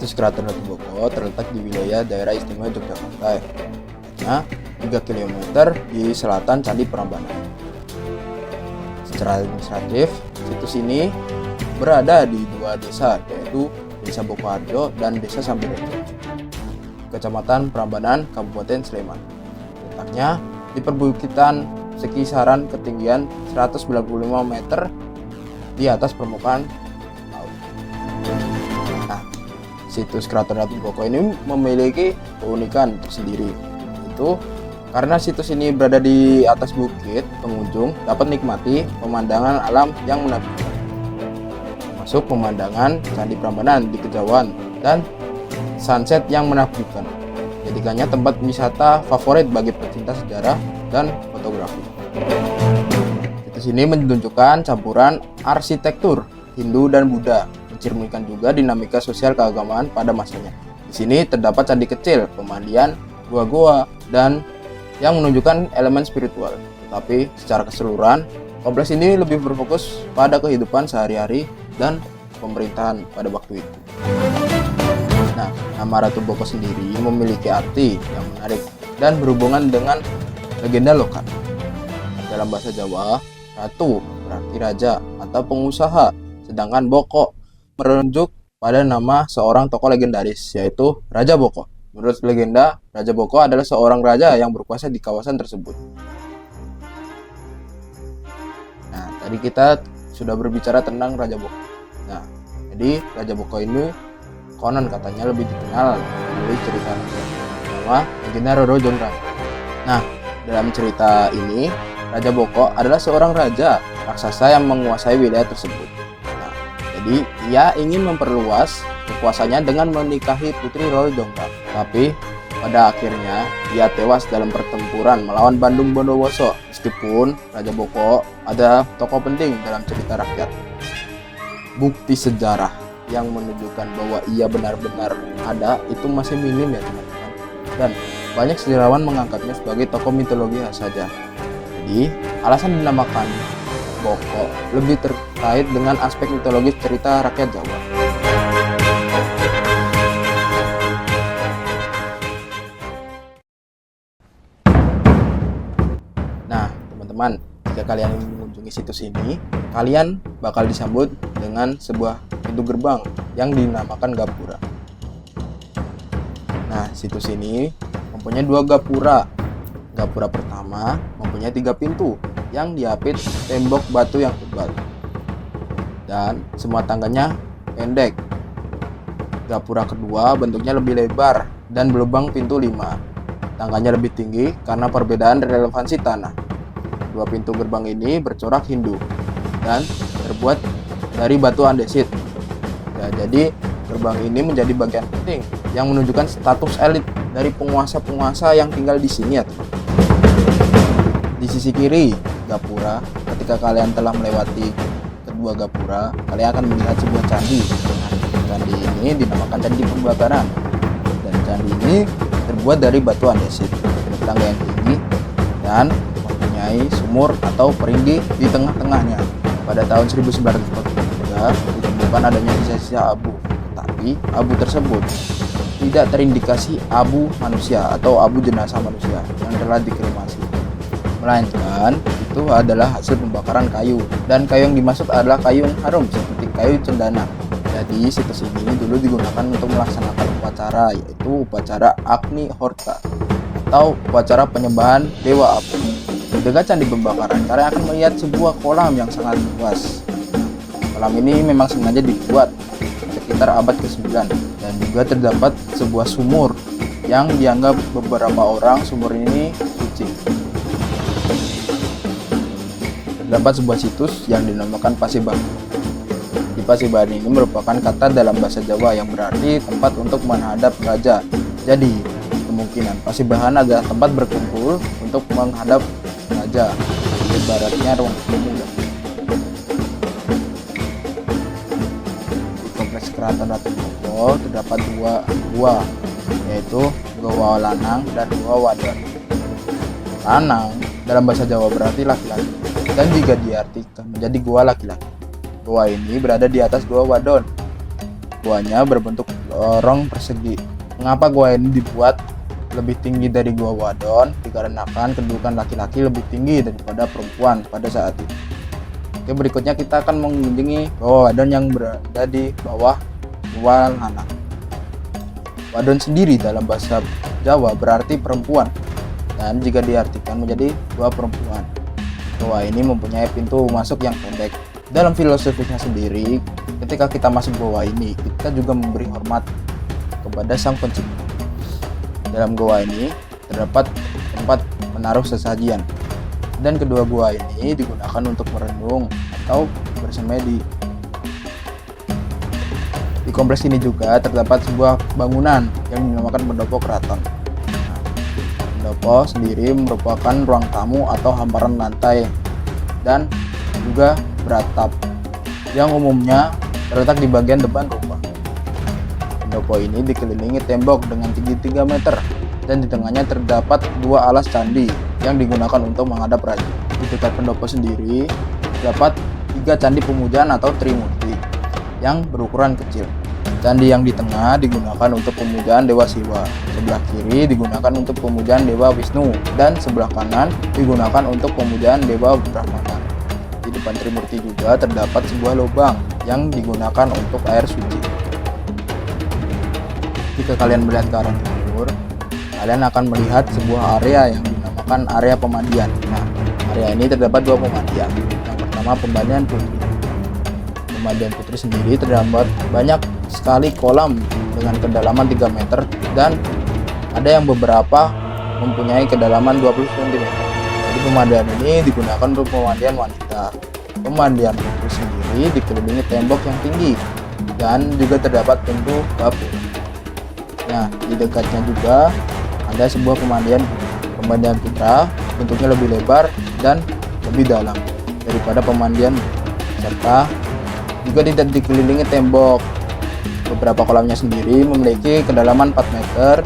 Situs Keraton Ratu Boko terletak di wilayah daerah istimewa Yogyakarta, tepatnya 3 km di selatan Candi Prambanan. Secara administratif, situs ini berada di 2 desa, yaitu Desa Bokoharjo dan Desa Sambirejo, Kecamatan Prambanan, Kabupaten Sleman. Letaknya di perbukitan sekisaran ketinggian 195 meter di atas permukaan laut. Nah, situs Keraton Ratu Boko ini memiliki keunikan tersendiri, yaitu karena situs ini berada di atas bukit, pengunjung dapat nikmati pemandangan alam yang menakjubkan, termasuk pemandangan Candi Prambanan di kejauhan dan sunset yang menakjubkan, jadikannya tempat wisata favorit bagi pecinta sejarah dan fotografi. Situs ini menunjukkan campuran arsitektur Hindu dan Buddha, mencerminkan juga dinamika sosial keagamaan pada masanya. Di sini terdapat candi kecil, pemandian, gua-gua, dan yang menunjukkan elemen spiritual. Tetapi secara keseluruhan, kompleks ini lebih berfokus pada kehidupan sehari-hari dan pemerintahan pada waktu itu. Nah, nama Ratu Boko sendiri memiliki arti yang menarik dan berhubungan dengan legenda lokal. Dalam bahasa Jawa, Ratu berarti raja atau pengusaha, sedangkan Boko merujuk pada nama seorang tokoh legendaris, yaitu Raja Boko. Menurut legenda, Raja Boko adalah seorang raja yang berkuasa di kawasan tersebut. Nah, tadi kita sudah berbicara tentang Raja Boko. Nah, jadi Raja Boko ini konon katanya lebih dikenal melalui cerita nama legenda Roro Jonggrang. Nah, dalam cerita ini, Raja Boko adalah seorang raja raksasa yang menguasai wilayah tersebut. Nah, jadi ia ingin memperluas kekuasaannya dengan menikahi putri Roro Jonggrang. Tapi pada akhirnya ia tewas dalam pertempuran melawan Bandung Bondowoso. Meskipun Raja Boko ada tokoh penting dalam cerita rakyat, bukti sejarah yang menunjukkan bahwa ia benar-benar ada itu masih minim ya teman-teman. Dan banyak sejarawan mengangkatnya sebagai tokoh mitologi saja. Jadi alasan dinamakan Boko lebih terkait dengan aspek mitologis cerita rakyat Jawa. Nah teman-teman, jika kalian ingin mengunjungi situs ini, kalian bakal disambut dengan sebuah pintu gerbang yang dinamakan gapura. Nah, situs ini mempunyai 2 gapura. Gapura pertama mempunyai 3 pintu yang diapit tembok batu yang tebal dan semua tangganya pendek. Gapura kedua bentuknya lebih lebar dan berlubang pintu 5. Tangganya lebih tinggi karena perbedaan relevansi tanah. 2 pintu gerbang ini bercorak Hindu dan terbuat dari batu andesit. Ya, jadi gerbang ini menjadi bagian penting yang menunjukkan status elit dari penguasa-penguasa yang tinggal di sini ya teman. Di sisi kiri gapura, ketika kalian telah melewati kedua gapura, kalian akan melihat sebuah candi. Candi ini dinamakan Candi Pembakaran, dan candi ini terbuat dari batu andesit, bertangga yang tinggi dan mempunyai sumur atau perindi di tengah-tengahnya. Pada tahun 1943 ditemukan adanya sisa-sisa abu, tapi abu tersebut tidak terindikasi abu manusia atau abu jenazah manusia yang telah dikremasi, melainkan itu adalah hasil pembakaran kayu, dan kayu yang dimaksud adalah kayu yang harum seperti kayu cendana. Jadi situs ini dulu digunakan untuk melaksanakan upacara, yaitu upacara Agni Horta atau upacara penyembahan dewa api. Di dekat candi pembakaran, kalian akan melihat sebuah kolam yang sangat luas. Kolam ini memang sengaja dibuat sekitar abad ke-9, dan juga terdapat sebuah sumur yang dianggap beberapa orang sumur ini suci. Terdapat sebuah situs yang dinamakan Paseban. Di Paseban ini merupakan kata dalam bahasa Jawa yang berarti tempat untuk menghadap raja. Jadi kemungkinan Pasebahan adalah tempat berkumpul untuk menghadap raja, ibaratnya ruang tamu. Di kompleks Keraton Ratu Boko terdapat 2 gua, yaitu Goa Lanang dan Goa Wadon. Lanang dalam bahasa Jawa berarti laki-laki, dan jika diartikan menjadi gua laki-laki, gua ini berada di atas Goa Wadon. Guanya berbentuk lorong persegi. Mengapa gua ini dibuat lebih tinggi dari Gua Wadon? Dikarenakan kedudukan laki-laki lebih tinggi daripada perempuan pada saat itu. Oke, berikutnya kita akan mengunjungi Gua Wadon yang berada di bawah Gua Lanang. Wadon sendiri dalam bahasa Jawa berarti perempuan, dan jika diartikan menjadi gua perempuan, gua ini mempunyai pintu masuk yang pendek. Dalam filosofinya sendiri, ketika kita masuk gua ini, kita juga memberi hormat kepada Sang Pencipta. Dalam gua ini terdapat tempat menaruh sesajian, dan kedua gua ini digunakan untuk merenung atau bersemedi. Di kompleks ini juga terdapat sebuah bangunan yang dinamakan pendopo keraton. Pendopo sendiri merupakan ruang tamu atau hamparan lantai dan juga beratap yang umumnya terletak di bagian depan rumah. Pendopo ini dikelilingi tembok dengan tinggi 3 meter dan di tengahnya terdapat 2 alas candi yang digunakan untuk menghadap raja. Di dekat pendopo sendiri terdapat 3 candi pemujaan atau Trimurti yang berukuran kecil. Candi yang di tengah digunakan untuk pemujaan Dewa Siwa, sebelah kiri digunakan untuk pemujaan Dewa Wisnu, dan sebelah kanan digunakan untuk pemujaan Dewa Brahmana. Di depan Trimurti juga terdapat sebuah lubang yang digunakan untuk air suci. Jika kalian melihat ke arah timur, kalian akan melihat sebuah area yang dinamakan area pemandian. Nah, area ini terdapat 2 pemandian. Yang pertama pemandian putri. Pemandian putri sendiri terdapat banyak sekali kolam dengan kedalaman 3 meter dan ada yang beberapa mempunyai kedalaman 20 cm. Jadi pemandian ini digunakan untuk pemandian wanita. Pemandian putri sendiri dikelilingi tembok yang tinggi dan juga terdapat pintu dapur. Nah, di dekatnya juga ada sebuah pemandian putra, bentuknya lebih lebar dan lebih dalam daripada pemandian, serta juga tidak dikelilingi tembok. Beberapa kolamnya sendiri memiliki kedalaman 4 meter,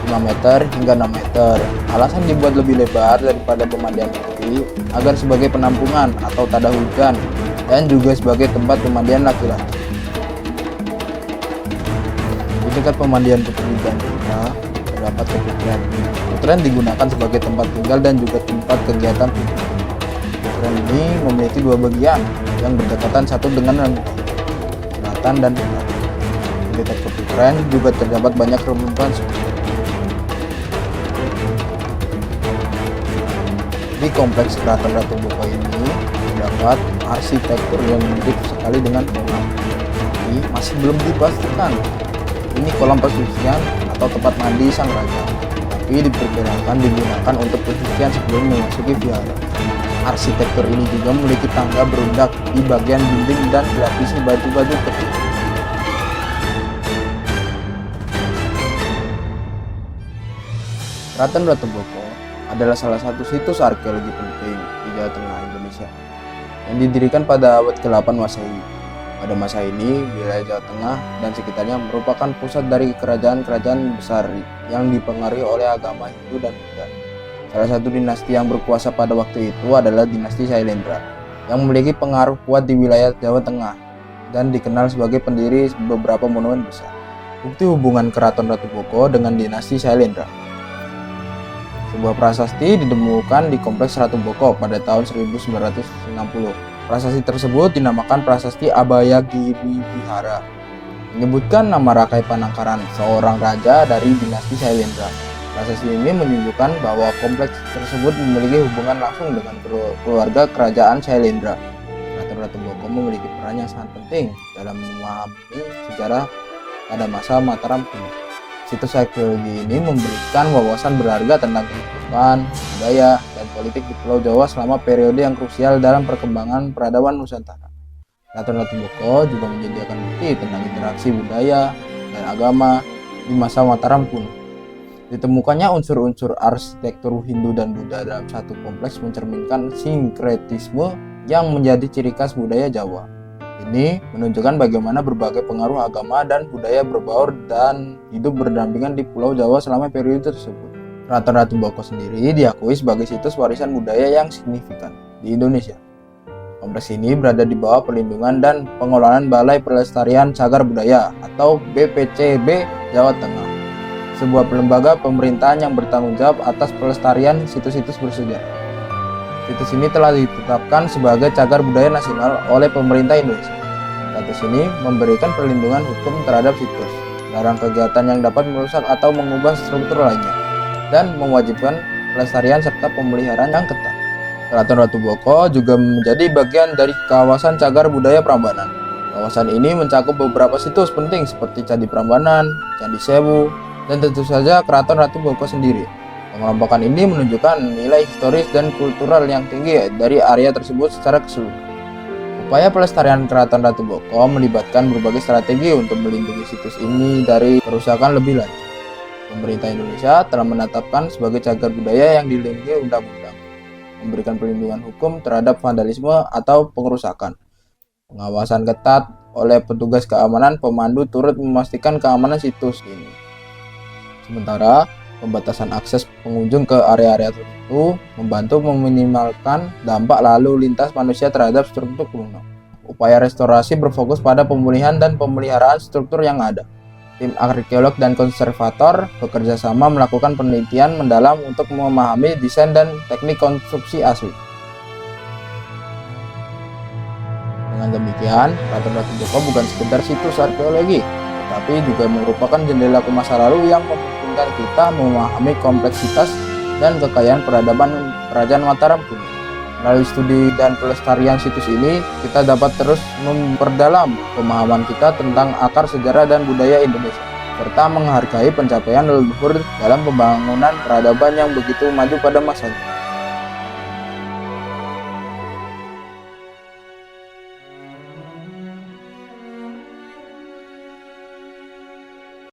5 meter, hingga 6 meter. Alasan dibuat lebih lebar daripada pemandian putri agar sebagai penampungan atau tada hujan dan juga sebagai tempat pemandian laki-laki. Di dekat pemandian putri dan putra terdapat keputren. Keputren digunakan sebagai tempat tinggal dan juga tempat kegiatan putri. Keputren ini memiliki 2 bagian yang berdekatan satu dengan yang lain, selatan dan utara. Di dekat keputren juga terdapat banyak reruntuhan seperti di kompleks Keraton Ratu Boko ini terdapat arsitektur yang mirip sekali dengan kolam, tapi masih belum dipastikan ini kolam persucian atau tempat mandi sang raja, tapi diperkirakan digunakan untuk pensucian sebelum memasuki vihara. Arsitektur ini juga memiliki tangga berundak di bagian dinding dan dilapisi batu-batu kecil. Keraton Ratu Boko adalah salah satu situs arkeologi penting di Jawa Tengah Indonesia yang didirikan pada abad ke-8 Masehi. Pada masa ini, wilayah Jawa Tengah dan sekitarnya merupakan pusat dari kerajaan-kerajaan besar yang dipengaruhi oleh agama Hindu dan Buddha. Salah satu dinasti yang berkuasa pada waktu itu adalah dinasti Sailendra, yang memiliki pengaruh kuat di wilayah Jawa Tengah dan dikenal sebagai pendiri beberapa monumen besar. Bukti hubungan Keraton Ratu Boko dengan dinasti Sailendra. Sebuah prasasti ditemukan di kompleks Ratu Boko pada tahun 1960. Prasasti tersebut dinamakan Prasasti Abayagiri Vihara, menyebutkan nama Rakai Panangkaran, seorang raja dari dinasti Sailendra. Prasasti ini menunjukkan bahwa kompleks tersebut memiliki hubungan langsung dengan keluarga kerajaan Sailendra. Keraton Ratu Boko memiliki peran yang sangat penting dalam memahami sejarah pada masa Mataram kuno. Situs arkeologi ini memberikan wawasan berharga tentang kehidupan, budaya, dan politik di Pulau Jawa selama periode yang krusial dalam perkembangan peradaban Nusantara. Keraton Ratu Boko juga menyediakan bukti tentang interaksi budaya dan agama di masa Mataram kuno. Ditemukannya unsur-unsur arsitektur Hindu dan Buddha dalam satu kompleks mencerminkan sinkretisme yang menjadi ciri khas budaya Jawa. Ini menunjukkan bagaimana berbagai pengaruh agama dan budaya berbaur dan hidup berdampingan di Pulau Jawa selama periode tersebut. Keraton Ratu Boko sendiri diakui sebagai situs warisan budaya yang signifikan di Indonesia. Kompleks ini berada di bawah perlindungan dan pengelolaan Balai Pelestarian Cagar Budaya atau BPCB Jawa Tengah, sebuah lembaga pemerintahan yang bertanggung jawab atas pelestarian situs-situs bersejarah. Situs ini telah ditetapkan sebagai cagar budaya nasional oleh pemerintah Indonesia. Status ini memberikan perlindungan hukum terhadap situs, melarang kegiatan yang dapat merusak atau mengubah struktur lainnya, dan mewajibkan pelestarian serta pemeliharaan yang ketat. Keraton Ratu Boko juga menjadi bagian dari kawasan cagar budaya Prambanan. Kawasan ini mencakup beberapa situs penting seperti Candi Prambanan, Candi Sewu, dan tentu saja Keraton Ratu Boko sendiri. Pengelompokan ini menunjukkan nilai historis dan kultural yang tinggi dari area tersebut secara keseluruhan. Upaya pelestarian Keraton Ratu Boko melibatkan berbagai strategi untuk melindungi situs ini dari kerusakan lebih lanjut. Pemerintah Indonesia telah menetapkan sebagai cagar budaya yang dilindungi undang-undang, memberikan perlindungan hukum terhadap vandalisme atau pengerusakan. Pengawasan ketat oleh petugas keamanan pemandu turut memastikan keamanan situs ini. Sementara, pembatasan akses pengunjung ke area-area tertentu membantu meminimalkan dampak lalu lintas manusia terhadap struktur kuno. Upaya restorasi berfokus pada pemulihan dan pemeliharaan struktur yang ada. Tim arkeolog dan konservator bekerja sama melakukan penelitian mendalam untuk memahami desain dan teknik konstruksi asli. Dengan demikian, Keraton Ratu Boko bukan sekedar situs arkeologi, tetapi juga merupakan jendela ke masa lalu yang memungkinkan kita memahami kompleksitas dan kekayaan peradaban Kerajaan Mataram kuno. Melalui studi dan pelestarian situs ini, kita dapat terus memperdalam pemahaman kita tentang akar sejarah dan budaya Indonesia, serta menghargai pencapaian leluhur dalam pembangunan peradaban yang begitu maju pada masanya.